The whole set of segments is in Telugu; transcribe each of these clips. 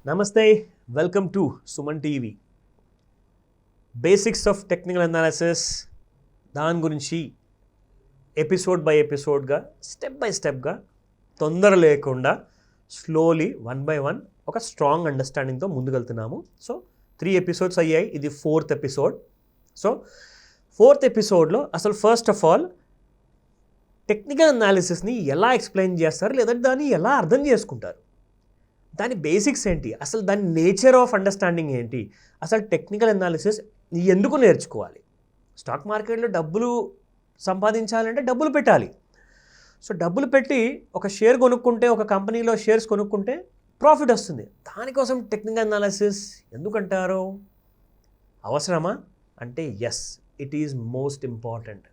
నమస్తే, welcome to Suman TV. Basics of technical analysis దాని గురించి ఎపిసోడ్ బై ఎపిసోడ్గా స్టెప్ బై స్టెప్గా తొందర లేకుండా స్లోలీ 1 by 1 ఒక స్ట్రాంగ్ అండర్స్టాండింగ్తో ముందుకెళ్తున్నాము. సో 3 ఎపిసోడ్స్ అయ్యాయి, ఇది 4th ఎపిసోడ్. సో 4th ఎపిసోడ్లో అసలు ఫస్ట్ ఆఫ్ ఆల్ టెక్నికల్ అనాలిసిస్ని ఎలా ఎక్స్ప్లెయిన్ చేస్తారు, లేదంటే దాన్ని ఎలా అర్థం చేసుకుంటారు, దాని బేసిక్స్ ఏంటి, అసలు దాని నేచర్ ఆఫ్ అండర్స్టాండింగ్ ఏంటి, అసలు టెక్నికల్ అనాలిసిస్ ఎందుకు నేర్చుకోవాలి, స్టాక్ మార్కెట్లో డబ్బులు సంపాదించాలంటే డబ్బులు పెట్టాలి. సో డబ్బులు పెట్టి ఒక షేర్ కొనుక్కుంటే, ఒక కంపెనీలో షేర్స్ కొనుక్కుంటే ప్రాఫిట్ వస్తుంది. దానికోసం టెక్నికల్ అనాలిసిస్ ఎందుకంటారు? అవసరమా అంటే yes, it is most important.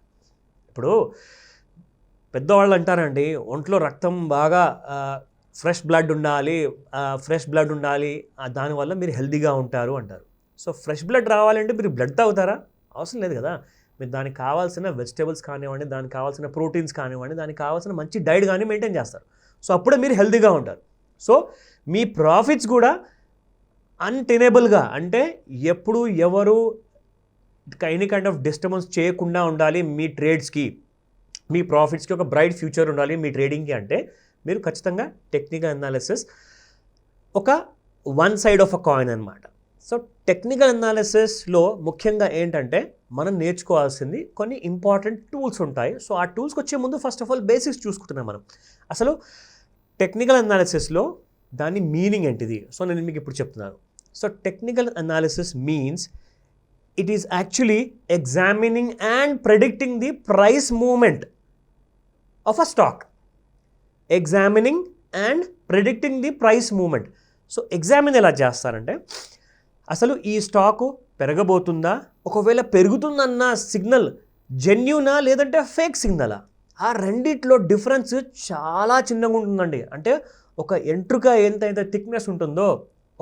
ఇప్పుడు పెద్దవాళ్ళు అంటారండి, ఒంట్లో రక్తం బాగా ఫ్రెష్ బ్లడ్ ఉండాలి, దానివల్ల మీరు హెల్తీగా ఉంటారు అంటారు. సో ఫ్రెష్ బ్లడ్ రావాలంటే మీరు బ్లడ్ తాగుతారా? అవసరం లేదు కదా. మీరు దానికి కావాల్సిన వెజిటేబుల్స్ కానివ్వండి, దానికి కావాల్సిన ప్రోటీన్స్ కానివ్వండి, దానికి కావాల్సిన మంచి డైట్ కానీ మెయింటైన్ చేస్తారు. సో అప్పుడే మీరు హెల్తీగా ఉంటారు. సో మీ ప్రాఫిట్స్ కూడా అన్టెనబుల్గా, అంటే ఎప్పుడు ఎవరు ఎనీ కైండ్ ఆఫ్ డిస్టర్బెన్స్ చేయకుండా ఉండాలి. మీ ట్రేడ్స్కి, మీ ప్రాఫిట్స్కి ఒక బ్రైట్ ఫ్యూచర్ ఉండాలి మీ ట్రేడింగ్కి అంటే మీరు ఖచ్చితంగా టెక్నికల్ అనాలిసిస్ ఒక one side of a coin అనమాట. సో టెక్నికల్ అనాలిసిస్లో ముఖ్యంగా ఏంటంటే మనం నేర్చుకోవాల్సింది కొన్ని ఇంపార్టెంట్ టూల్స్ ఉంటాయి. సో ఆ టూల్స్కి వచ్చే ముందు ఫస్ట్ ఆఫ్ ఆల్ బేసిక్స్ చూసుకుంటున్నాం మనం. అసలు టెక్నికల్ అనాలిసిస్లో దాని మీనింగ్ ఏంటిది? సో నేను మీకు ఇప్పుడు చెప్తున్నాను. So technical analysis means it is actually examining and predicting the price movement of a stock. Examining and predicting the price movement. So examine ఎలా చేస్తారంటే, అసలు ఈ స్టాకు పెరగబోతుందా, ఒకవేళ పెరుగుతుందన్న సిగ్నల్ జెన్యూనా లేదంటే ఫేక్ సిగ్నలా? ఆ రెండిట్లో డిఫరెన్స్ చాలా చిన్నగా ఉంటుందండి. అంటే ఒక ఎంట్రుక ఎంతైతే థిక్నెస్ ఉంటుందో,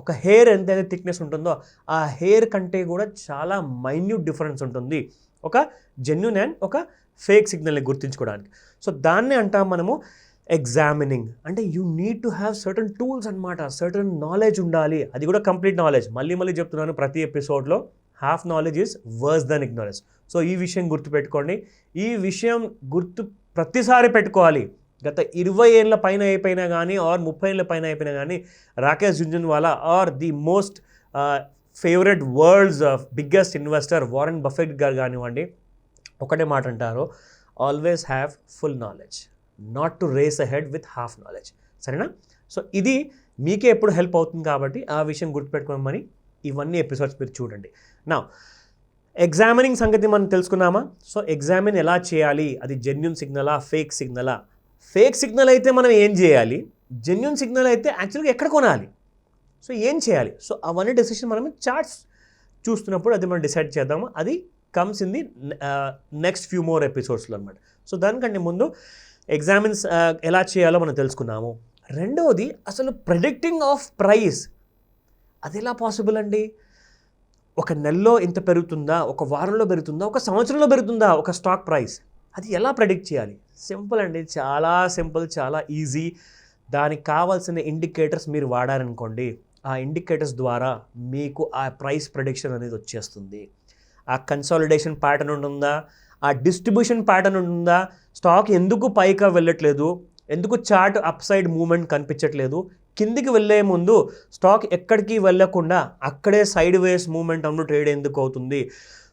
ఒక హెయిర్ ఎంతైతే థిక్నెస్ ఉంటుందో, ఆ హెయిర్ కంటే కూడా చాలా మైన్యూట్ డిఫరెన్స్ ఉంటుంది ఒక జెన్యూన్ అండ్ ఒక ఫేక్ సిగ్నల్ని గుర్తించుకోవడానికి. సో దాన్ని అంటాం మనము ఎగ్జామినింగ్. అంటే you need to have certain tools అనమాట, సర్టన్ నాలెడ్జ్ ఉండాలి. అది కూడా కంప్లీట్ నాలెడ్జ్. మళ్ళీ చెప్తున్నాను ప్రతి ఎపిసోడ్లో, half knowledge is worse than ignorance. So ఈ విషయం గుర్తుపెట్టుకోండి. ఈ విషయం ప్రతిసారి పెట్టుకోవాలి. గత 20 ఏళ్ళ పైన అయిపోయినా కానీ, ఆర్ 30 ఏళ్ళ పైన అయిపోయినా కానీ, Rakesh Jhunjhunwala are the most favourite world's biggest investor Warren Buffett గారు కానివ్వండి, ఒకటే మాట అంటారు, always have full knowledge, not to race ahead with half knowledge. సరేనా? సో ఇది మీకే ఎప్పుడు హెల్ప్ అవుతుంది కాబట్టి ఆ విషయం గుర్తుపెట్టుకోమని ఇవన్నీ ఎపిసోడ్స్ మీరు చూడండి. నా ఎగ్జామినింగ్ సంగతి మనం తెలుసుకున్నామా? సో ఎగ్జామిన్ ఎలా చేయాలి, అది జెన్యూన్ సిగ్నలా ఫేక్ సిగ్నలా? ఫేక్ సిగ్నల్ అయితే మనం ఏం చేయాలి, జెన్యూన్ సిగ్నల్ అయితే యాక్చువల్గా ఎక్కడ కొనాలి, సో ఏం చేయాలి? సో అవన్నీ డెసిషన్ మనం చార్ట్స్ చూస్తున్నప్పుడు అది మనం డిసైడ్ చేద్దాము. అది comes in the next few more ఎపిసోడ్స్లో అనమాట. సో దానికంటే ముందు ఎగ్జామిన్స్ ఎలా చేయాలో మనం తెలుసుకున్నాము. రెండవది అసలు ప్రెడిక్టింగ్ ఆఫ్ ప్రైస్, అది ఎలా పాసిబుల్ అండి? ఒక నెలలో ఇంత పెరుగుతుందా, ఒక వారంలో పెరుగుతుందా, ఒక సంవత్సరంలో పెరుగుతుందా ఒక స్టాక్ ప్రైస్? అది ఎలా ప్రెడిక్ట్ చేయాలి? సింపుల్ అండి, చాలా సింపుల్, చాలా ఈజీ. దానికి కావాల్సిన ఇండికేటర్స్ మీరు వాడారనుకోండి, ఆ ఇండికేటర్స్ ద్వారా మీకు ఆ ప్రైస్ ప్రెడిక్షన్ అనేది వచ్చేస్తుంది. ఆ కన్సాలిడేషన్ ప్యాటర్న్ ఉంటుందా, ఆ డిస్ట్రిబ్యూషన్ ప్యాటర్న్ ఉంటుందా, స్టాక్ ఎందుకు పైకి వెళ్ళట్లేదు, ఎందుకు చార్ట్ అప్ సైడ్ మూవ్మెంట్ కనిపించట్లేదు, కిందికి వెళ్ళే ముందు స్టాక్ ఎక్కడికి వెళ్ళకుండా అక్కడే సైడ్ వేస్ మూవ్మెంట్ అను ట్రేడ్ ఎందుకు అవుతుంది?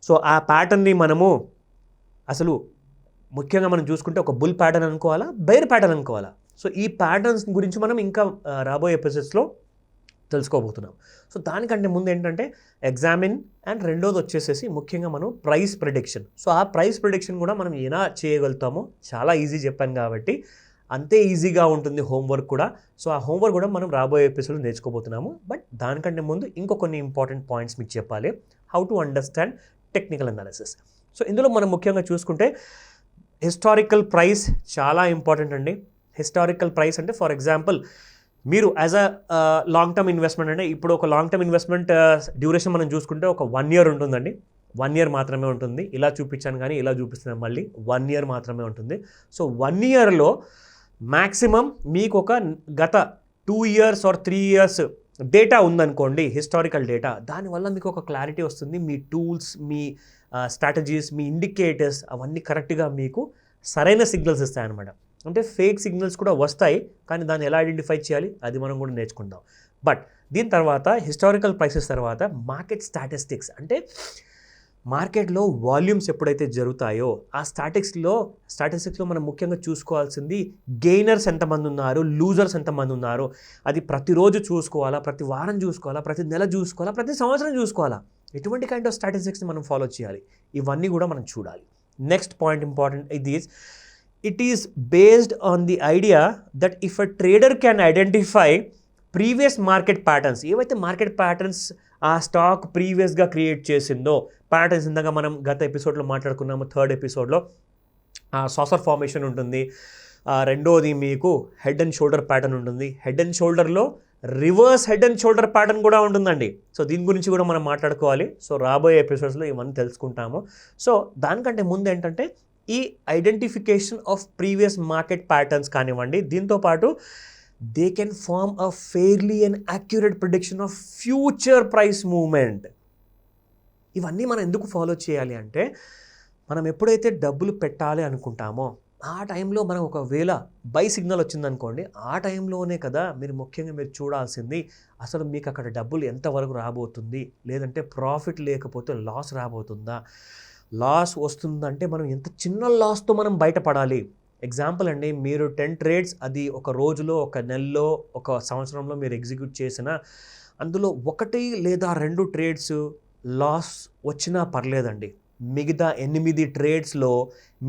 సో ఆ ప్యాటర్న్ని మనము అసలు ముఖ్యంగా మనం చూసుకుంటే ఒక బుల్ ప్యాటర్న్ అనుకోవాలా, బైర్ ప్యాటర్న్ అనుకోవాలా? సో ఈ ప్యాటర్న్స్ గురించి మనం ఇంకా రాబోయే ఎపిసోడ్స్లో తెలుసుకోబోతున్నాం. సో దానికంటే ముందు ఏంటంటే ఎగ్జామిన్ అండ్ రెండోది వచ్చేసేసి ముఖ్యంగా మనం ప్రైస్ ప్రిడిక్షన్. సో ఆ ప్రైస్ ప్రిడిక్షన్ కూడా మనం ఎలా చేయగలుగుతామో చాలా ఈజీ చెప్పాను కాబట్టి అంతే ఈజీగా ఉంటుంది హోంవర్క్ కూడా. సో ఆ హోంవర్క్ కూడా మనం రాబోయే ఎపిసోడ్లో నేర్చుకోబోతున్నాము. బట్ దానికంటే ముందు ఇంకో కొన్ని ఇంపార్టెంట్ పాయింట్స్ మీకు చెప్పాలి, how to understand technical analysis. So ఇందులో మనం ముఖ్యంగా చూసుకుంటే హిస్టారికల్ ప్రైస్ చాలా ఇంపార్టెంట్ అండి. హిస్టారికల్ ప్రైస్ అంటే ఫర్ ఎగ్జాంపుల్ మీరు as a long term investment అంటే ఇప్పుడు ఒక లాంగ్ టర్మ్ ఇన్వెస్ట్మెంట్ డ్యూరేషన్ మనం చూసుకుంటే ఒక 1 year ఉంటుందండి. 1 year మాత్రమే ఉంటుంది. ఇలా చూపించాను కానీ ఇలా చూపిస్తున్నాను, మళ్ళీ 1 year మాత్రమే ఉంటుంది. సో 1 yearలో మ్యాక్సిమం మీకు ఒక గత 2 years or 3 years డేటా ఉందనుకోండి, హిస్టారికల్ డేటా, దానివల్ల మీకు ఒక క్లారిటీ వస్తుంది. మీ టూల్స్, మీ స్ట్రాటజీస్, మీ ఇండికేటర్స్ అవన్నీ కరెక్ట్గా మీకు సరైన సిగ్నల్స్ ఇస్తాయన్నమాట. అంటే ఫేక్ సిగ్నల్స్ కూడా వస్తాయి, కానీ దాన్ని ఎలా ఐడెంటిఫై చేయాలి అది మనం కూడా నేర్చుకుందాం. బట్ దీని తర్వాత హిస్టారికల్ ప్రైసెస్ తర్వాత మార్కెట్ స్టాటిస్టిక్స్, అంటే మార్కెట్లో వాల్యూమ్స్ ఎప్పుడైతే జరుగుతాయో ఆ స్టాటిస్టిక్స్లో మనం ముఖ్యంగా చూసుకోవాల్సింది గెయినర్స్ ఎంతమంది ఉన్నారు, లూజర్స్ ఎంతమంది ఉన్నారు. అది ప్రతిరోజు చూసుకోవాలా, ప్రతి వారం చూసుకోవాలా, ప్రతి నెల చూసుకోవాలా, ప్రతి సంవత్సరం చూసుకోవాలా, ఎటువంటి కైండ్ ఆఫ్ స్టాటిస్టిక్స్ని మనం ఫాలో చేయాలి, ఇవన్నీ కూడా మనం చూడాలి. Next point important, it is based on the idea that if a trader can identify previous market patterns, ఏవైతే మార్కెట్ ప్యాటర్న్స్ ఆ స్టాక్ ప్రీవియస్గా క్రియేట్ చేసిందో ప్యాటర్న్స్, ఇందాక మనం గత ఎపిసోడ్లో మాట్లాడుకున్నాము, థర్డ్ ఎపిసోడ్లో సాసర్ ఫార్మేషన్ ఉంటుంది, రెండోది మీకు హెడ్ అండ్ షోల్డర్ ప్యాటర్న్ ఉంటుంది, హెడ్ అండ్ షోల్డర్లో reverse head and shoulder pattern కూడా ఉంటుందండి. సో దీని గురించి కూడా మనం మాట్లాడుకోవాలి. సో రాబోయే ఎపిసోడ్స్లో ఇవన్నీ తెలుసుకుంటాము. సో దానికంటే ముందు ఏంటంటే ఈ identification of previous market patterns కానివ్వండి, దీంతోపాటు they can form a fairly and accurate prediction of future price movement. ఇవన్నీ మనం ఎందుకు ఫాలో చేయాలి అంటే, మనం ఎప్పుడైతే డబ్బులు పెట్టాలి అనుకుంటామో ఆ టైంలో మనం ఒకవేళ బై సిగ్నల్ వచ్చిందనుకోండి, ఆ టైంలోనే కదా మీరు చూడాల్సింది అసలు మీకు అక్కడ డబ్బులు ఎంతవరకు రాబోతుంది, లేదంటే ప్రాఫిట్ లేకపోతే లాస్ రాబోతుందా. లాస్ వస్తుందంటే మనం ఎంత చిన్న లాస్తో మనం బయటపడాలి. ఎగ్జాంపుల్ అండి, మీరు 10 ట్రేడ్స్ అది ఒక రోజులో, ఒక నెలలో, ఒక సంవత్సరంలో మీరు ఎగ్జిక్యూట్ చేసిన అందులో 1 లేదా 2 ట్రేడ్స్ లాస్ వచ్చినా పర్లేదండి. మిగతా 8 ట్రేడ్స్లో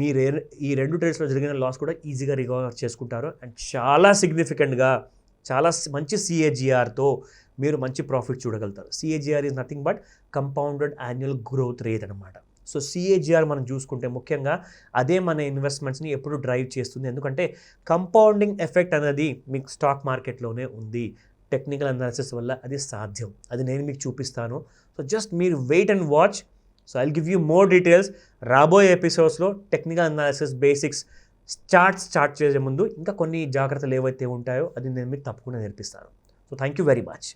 మీరు ఈ 2 ట్రేడ్స్లో జరిగిన లాస్ కూడా ఈజీగా రికవర్ చేసుకుంటారు. అండ్ చాలా సిగ్నిఫికెంట్గా, చాలా మంచి CAGRతో మీరు మంచి ప్రాఫిట్ చూడగలుగుతారు. CAGR is nothing but compounded annual growth rate అనమాట. సో CAGR మనం చూసుకుంటే ముఖ్యంగా అదే మన ఇన్వెస్ట్మెంట్స్ని ఎప్పుడు డ్రైవ్ చేస్తుంది. ఎందుకంటే కంపౌండింగ్ ఎఫెక్ట్ అనేది మీకు స్టాక్ మార్కెట్లోనే ఉంది. టెక్నికల్ అనాలిసిస్ వల్ల అది సాధ్యం. అది నేను మీకు చూపిస్తాను. సో జస్ట్ మీరు wait and watch. So I'll give you more details. రాబోయే ఎపిసోడ్స్లో టెక్నికల్ అనాలిసిస్ బేసిక్స్ స్టార్ట్ చేసే ముందు ఇంకా కొన్ని జాగ్రత్తలు ఏవైతే ఉంటాయో అది నేను మీకు తప్పకుండా నేర్పిస్తాను. So thank you very much.